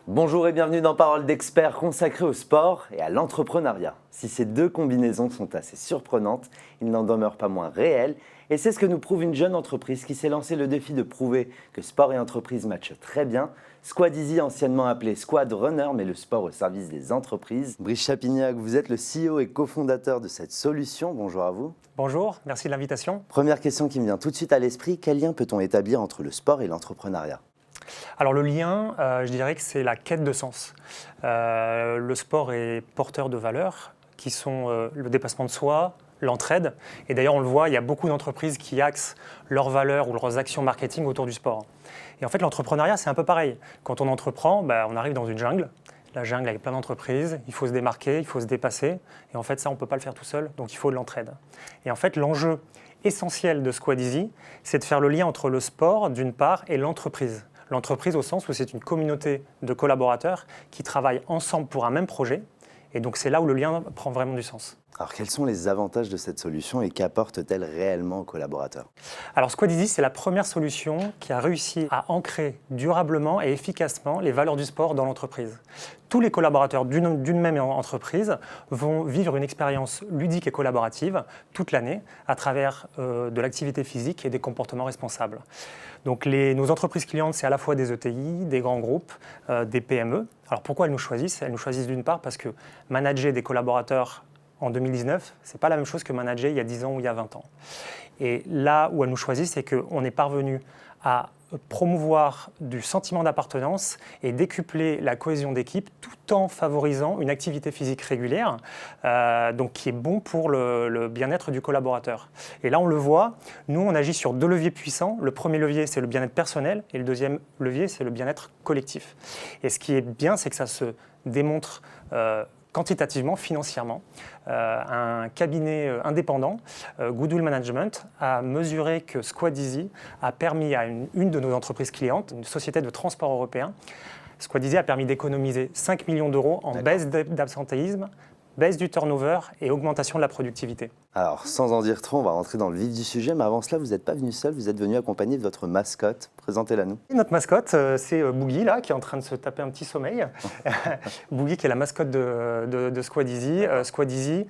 Bonjour et bienvenue dans Parole d'experts consacrée au sport et à l'entrepreneuriat. Si ces deux combinaisons sont assez surprenantes, il n'en demeure pas moins réel et c'est ce que nous prouve une jeune entreprise qui s'est lancé le défi de prouver que sport et entreprise matchent très bien. Squad-Easy, anciennement appelé Squad Runner, met le sport au service des entreprises. Brice Chapignac, vous êtes le CEO et cofondateur de cette solution. Bonjour à vous. Bonjour, merci de l'invitation. Première question qui me vient tout de suite à l'esprit, quel lien peut-on établir entre le sport et l'entrepreneuriat ? Alors le lien, je dirais que c'est la quête de sens. Le sport est porteur de valeurs qui sont le dépassement de soi, l'entraide. Et d'ailleurs, on le voit, il y a beaucoup d'entreprises qui axent leurs valeurs ou leurs actions marketing autour du sport. Et en fait, l'entrepreneuriat, c'est un peu pareil. Quand on entreprend, on arrive dans une jungle. La jungle avec plein d'entreprises, il faut se démarquer, il faut se dépasser. Et en fait, ça, on ne peut pas le faire tout seul, donc il faut de l'entraide. Et en fait, l'enjeu essentiel de Squad-Easy, c'est de faire le lien entre le sport, d'une part, et l'entreprise. L'entreprise au sens où c'est une communauté de collaborateurs qui travaillent ensemble pour un même projet. Et donc c'est là où le lien prend vraiment du sens. Alors quels sont les avantages de cette solution et qu'apporte-t-elle réellement aux collaborateurs ? Alors Squad-Easy, c'est la première solution qui a réussi à ancrer durablement et efficacement les valeurs du sport dans l'entreprise. Tous les collaborateurs d'une même entreprise vont vivre une expérience ludique et collaborative toute l'année à travers de l'activité physique et des comportements responsables. Donc nos entreprises clientes, c'est à la fois des ETI, des grands groupes, des PME. Alors pourquoi elles nous choisissent ? Elles nous choisissent d'une part parce que manager des collaborateurs en 2019, ce n'est pas la même chose que manager il y a 10 ans ou il y a 20 ans. Et là où elles nous choisissent, c'est qu'on est parvenu à promouvoir du sentiment d'appartenance et décupler la cohésion d'équipe tout en favorisant une activité physique régulière, donc qui est bon pour le bien-être du collaborateur. Et là, on le voit, nous, on agit sur deux leviers puissants. Le premier levier, c'est le bien-être personnel et le deuxième levier, c'est le bien-être collectif. Et ce qui est bien, c'est que ça se démontre quantitativement, financièrement. Un cabinet indépendant, Goodwill Management, a mesuré que Squad-Easy a permis à une de nos entreprises clientes, une société de transport européen, Squad-Easy a permis d'économiser 5 millions d'euros en baisse d'absentéisme, baisse du turnover et augmentation de la productivité. Alors, sans en dire trop, on va rentrer dans le vif du sujet, mais avant cela, vous n'êtes pas venu seul, vous êtes venu accompagné de votre mascotte. Présentez-la nous. Notre mascotte, c'est Boogie, là, qui est en train de se taper un petit sommeil. Boogie, qui est la mascotte de Squad-Easy. Squad-Easy,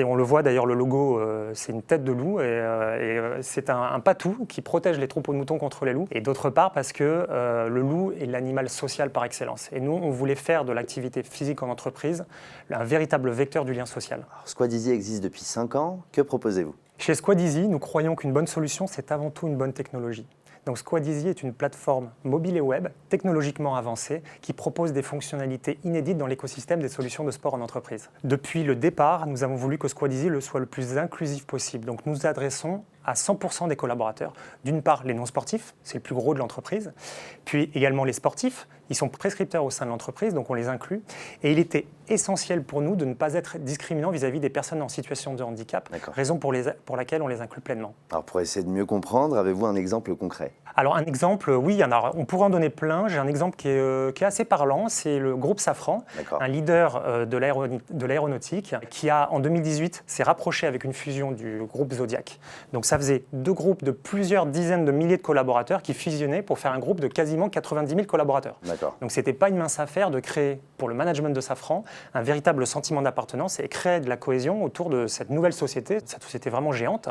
on le voit d'ailleurs, le logo, c'est une tête de loup, et c'est un patou qui protège les troupeaux de moutons contre les loups. Et d'autre part, parce que le loup est l'animal social par excellence. Et nous, on voulait faire de l'activité physique en entreprise un véritable vecteur du lien social. Alors, Squad-Easy existe depuis 5 ans. Que proposez-vous ? Chez Squad-Easy, nous croyons qu'une bonne solution, c'est avant tout une bonne technologie. Donc Squad-Easy est une plateforme mobile et web technologiquement avancée qui propose des fonctionnalités inédites dans l'écosystème des solutions de sport en entreprise. Depuis le départ, nous avons voulu que Squad-Easy soit le plus inclusif possible. Donc nous nous adressons à 100% des collaborateurs. D'une part, les non-sportifs, c'est le plus gros de l'entreprise, puis également les sportifs, ils sont prescripteurs au sein de l'entreprise, donc on les inclut. Et il était essentiel pour nous de ne pas être discriminant vis-à-vis des personnes en situation de handicap, raison pour laquelle on les inclut pleinement. Alors pour essayer de mieux comprendre, avez-vous un exemple concret ? Alors un exemple, oui, on pourrait en donner plein. J'ai un exemple qui est assez parlant, c'est le groupe Safran, un leader de l'aéronautique qui en 2018 s'est rapproché avec une fusion du groupe Zodiac. Donc ça faisait deux groupes de plusieurs dizaines de milliers de collaborateurs qui fusionnaient pour faire un groupe de quasiment 90 000 collaborateurs. Donc ce n'était pas une mince affaire de créer pour le management de Safran un véritable sentiment d'appartenance et créer de la cohésion autour de cette nouvelle société, cette société vraiment géante.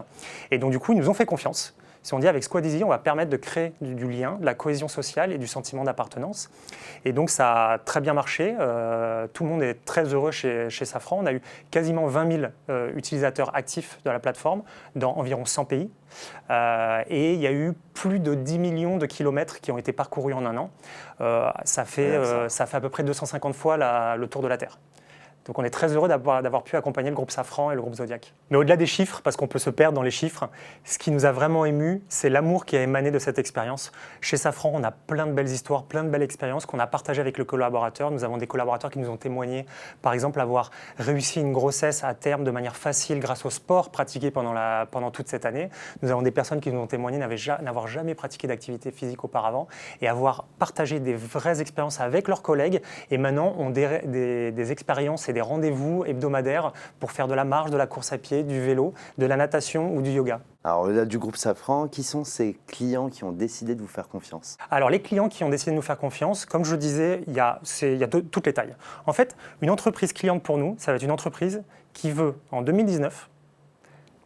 Et donc du coup, ils nous ont fait confiance. Ils se sont dit, avec Squad-Easy, on va permettre de créer du lien, de la cohésion sociale et du sentiment d'appartenance. Et donc, ça a très bien marché. Tout le monde est très heureux chez Safran. On a eu quasiment 20 000 utilisateurs actifs de la plateforme dans environ 100 pays. Et il y a eu plus de 10 millions de kilomètres qui ont été parcourus en un an. Ça fait à peu près 250 fois le tour de la Terre. Donc on est très heureux d'avoir pu accompagner le groupe Safran et le groupe Zodiac. Mais au-delà des chiffres, parce qu'on peut se perdre dans les chiffres, ce qui nous a vraiment ému, c'est l'amour qui a émané de cette expérience. Chez Safran, on a plein de belles histoires, plein de belles expériences qu'on a partagées avec le collaborateur. Nous avons des collaborateurs qui nous ont témoigné, par exemple, avoir réussi une grossesse à terme de manière facile grâce au sport pratiqué pendant toute cette année. Nous avons des personnes qui nous ont témoigné n'avoir jamais pratiqué d'activité physique auparavant et avoir partagé des vraies expériences avec leurs collègues et maintenant ont des expériences et des rendez-vous hebdomadaires pour faire de la marche, de la course à pied, du vélo, de la natation ou du yoga. Alors au-delà du groupe Safran, qui sont ces clients qui ont décidé de vous faire confiance? Alors les clients qui ont décidé de nous faire confiance, comme je le disais, il y a toutes les tailles. En fait, une entreprise cliente pour nous, ça va être une entreprise qui veut, en 2019,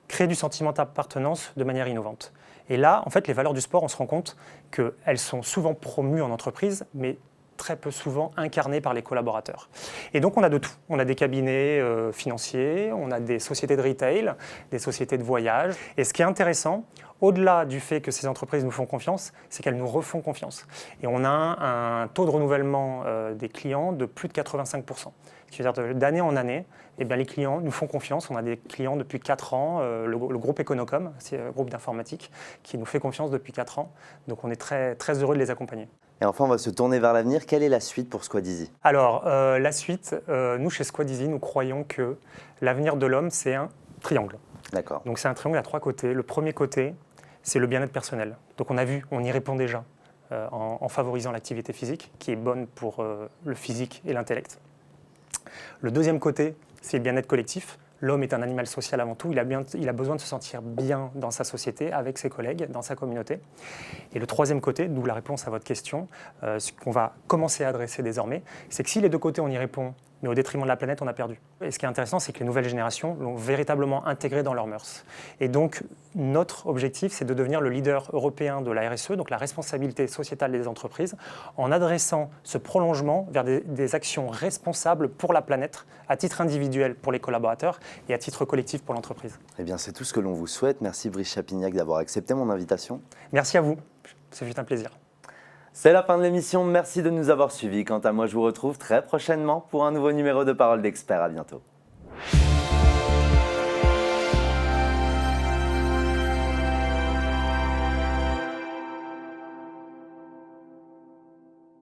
créer du sentiment d'appartenance de manière innovante. Et là, en fait, les valeurs du sport, on se rend compte qu'elles sont souvent promues en entreprise, mais très peu souvent incarnées par les collaborateurs. Et donc on a de tout. On a des cabinets financiers, on a des sociétés de retail, des sociétés de voyage. Et ce qui est intéressant, au-delà du fait que ces entreprises nous font confiance, c'est qu'elles nous refont confiance. Et on a un taux de renouvellement des clients de plus de 85%. C'est-à-dire d'année en année, eh bien, les clients nous font confiance. On a des clients depuis 4 ans, le groupe Econocom, c'est un groupe d'informatique, qui nous fait confiance depuis 4 ans. Donc on est très, très heureux de les accompagner. Et enfin, on va se tourner vers l'avenir. Quelle est la suite pour Squadeasy? Alors, la suite, nous, chez Squadeasy, nous croyons que l'avenir de l'homme, c'est un triangle. D'accord. Donc, c'est un triangle à 3 côtés. Le premier côté, c'est le bien-être personnel. Donc, on a vu, on y répond déjà en favorisant l'activité physique, qui est bonne pour le physique et l'intellect. Le deuxième côté, c'est le bien-être collectif. L'homme est un animal social avant tout, il a besoin de se sentir bien dans sa société, avec ses collègues, dans sa communauté. Et le troisième côté, d'où la réponse à votre question, ce qu'on va commencer à adresser désormais, c'est que si les deux côtés on y répond, mais au détriment de la planète, on a perdu. Et ce qui est intéressant, c'est que les nouvelles générations l'ont véritablement intégré dans leurs mœurs. Et donc, notre objectif, c'est de devenir le leader européen de la RSE, donc la responsabilité sociétale des entreprises, en adressant ce prolongement vers des actions responsables pour la planète, à titre individuel pour les collaborateurs et à titre collectif pour l'entreprise. Eh bien, c'est tout ce que l'on vous souhaite. Merci Brice Chapignac d'avoir accepté mon invitation. Merci à vous, ce fut un plaisir. C'est la fin de l'émission, merci de nous avoir suivis. Quant à moi, je vous retrouve très prochainement pour un nouveau numéro de Parole d'Expert. À bientôt.